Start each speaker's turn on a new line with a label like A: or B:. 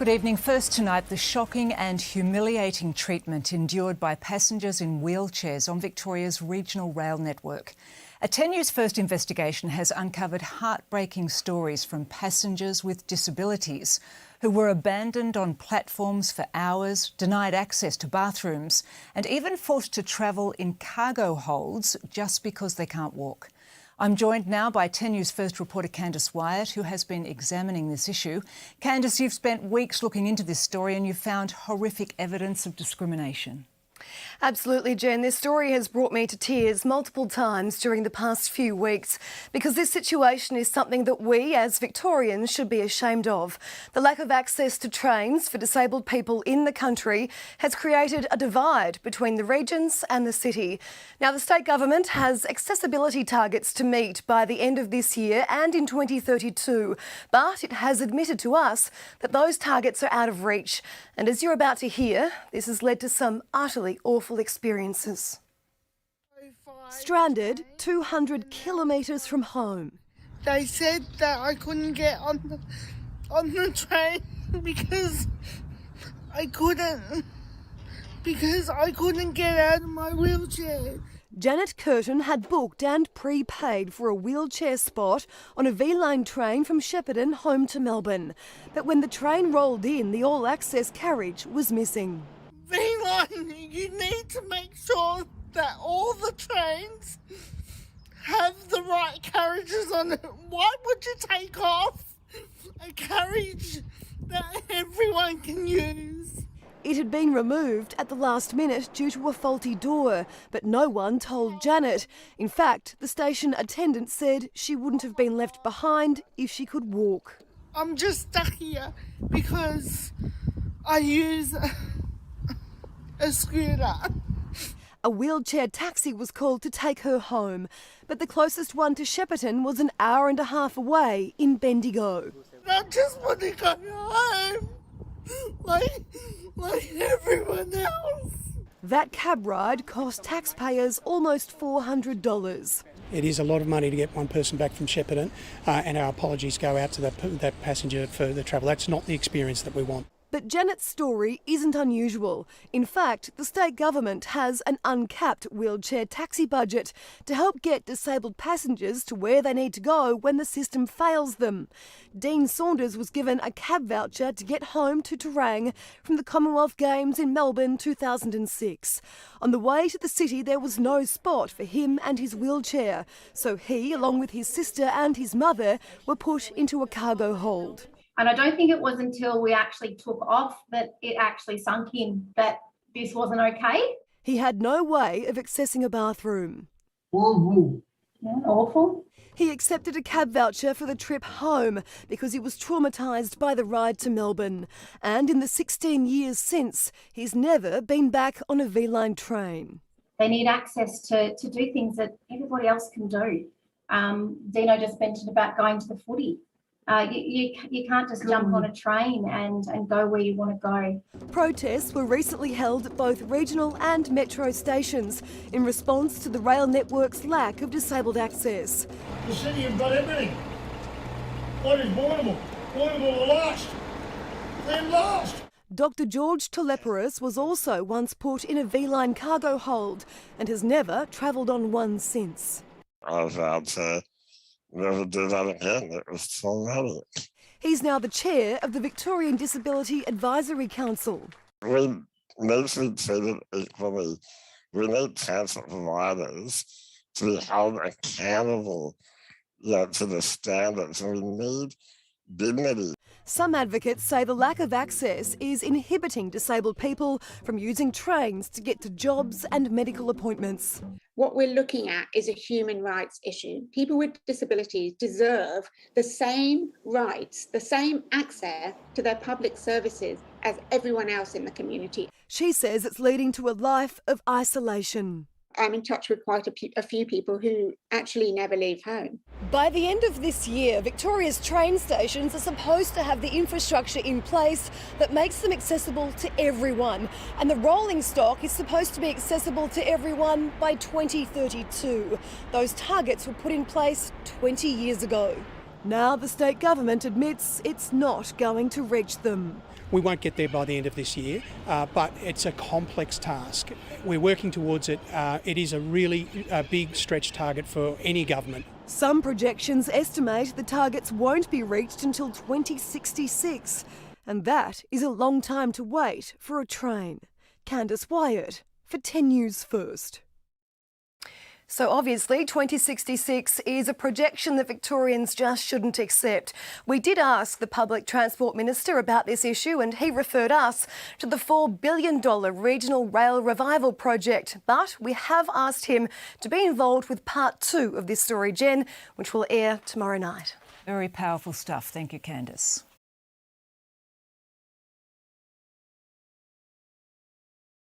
A: Good evening. First tonight, the shocking and humiliating treatment endured by passengers in wheelchairs on Victoria's regional rail network. A 10 News First investigation has uncovered heartbreaking stories from passengers with disabilities who were abandoned on platforms for hours, denied access to bathrooms, and even forced to travel in cargo holds just because they can't walk. I'm joined now by 10 News First reporter Candice Wyatt, who has been examining this issue. Candice, you've spent weeks looking into this story and you've found horrific evidence of discrimination.
B: Absolutely, Jen. This story has brought me to tears multiple times during the past few weeks because this situation is something that we as Victorians should be ashamed of. The lack of access to trains for disabled people in the country has created a divide between the regions and the city. Now, the state government has accessibility targets to meet by the end of this year and in 2032, but it has admitted to us that those targets are out of reach. And as you're about to hear, this has led to some utterly awful experiences. Stranded 200 kilometres from home.
C: They said that I couldn't get on the train because I couldn't get out of my wheelchair.
B: Janet Curtin had booked and prepaid for a wheelchair spot on a V-Line train from Shepparton home to Melbourne. But when the train rolled in, the all-access carriage was missing.
C: V-Line, you need to make sure that all the trains have the right carriages on it. Why would you take off a carriage that everyone can use?
B: It had been removed at the last minute due to a faulty door, but no one told Janet. In fact, the station attendant said she wouldn't have been left behind if she could walk.
C: I'm just stuck here because I use a scooter.
B: A wheelchair taxi was called to take her home, but the closest one to Shepparton was an hour and a half away in Bendigo.
C: I just want to go home, like everyone else.
B: That cab ride cost taxpayers almost $400.
D: It is a lot of money to get one person back from Shepparton, and our apologies go out to that passenger for the travel. That's not the experience that we want.
B: But Janet's story isn't unusual. In fact, the state government has an uncapped wheelchair taxi budget to help get disabled passengers to where they need to go when the system fails them. Dean Saunders was given a cab voucher to get home to Terang from the Commonwealth Games in Melbourne 2006. On the way to the city, there was no spot for him and his wheelchair, so he, along with his sister and his mother, were put into a cargo hold.
E: And I don't think it was until we actually took off that it actually sunk in that this wasn't okay.
B: He had no way of accessing a bathroom.
E: Yeah, awful.
B: He accepted a cab voucher for the trip home because he was traumatised by the ride to Melbourne. And in the 16 years since, he's never been back on a V-Line train.
E: They need access to do things that everybody else can do. Dino just mentioned about going to the footy. You can't just jump on a train and go where you want to go.
B: Protests were recently held at both regional and metro stations in response to the rail network's lack of disabled access.
F: The city have got everything. What is Bourneville? Bourneville are lost. They're lost.
B: Dr. George Teleperis was also once put in a V-Line cargo hold and has never travelled on one since.
G: I was out to never do that again. It was traumatic.
B: He's now the chair of the Victorian Disability Advisory Council.
G: We need to be treated equally. We need transport providers to be held accountable to the standards. We need dignity.
B: Some advocates say the lack of access is inhibiting disabled people from using trains to get to jobs and medical appointments.
H: What we're looking at is a human rights issue. People with disabilities deserve the same rights, the same access to their public services as everyone else in the community.
B: She says it's leading to a life of isolation.
H: I'm in touch with quite a few people who actually never leave home.
B: By the end of this year, Victoria's train stations are supposed to have the infrastructure in place that makes them accessible to everyone. And the rolling stock is supposed to be accessible to everyone by 2032. Those targets were put in place 20 years ago. Now the state government admits it's not going to reach them.
D: We won't get there by the end of this year, but it's a complex task. We're working towards it. It is a really big stretch target for any government.
B: Some projections estimate the targets won't be reached until 2066, and that is a long time to wait for a train. Candice Wyatt for 10 News First. So obviously 2066 is a projection that Victorians just shouldn't accept. We did ask the Public Transport Minister about this issue and he referred us to the $4 billion Regional Rail Revival Project. But we have asked him to be involved with part 2 of this story, Jen, which will air tomorrow night.
A: Very powerful stuff. Thank you, Candice.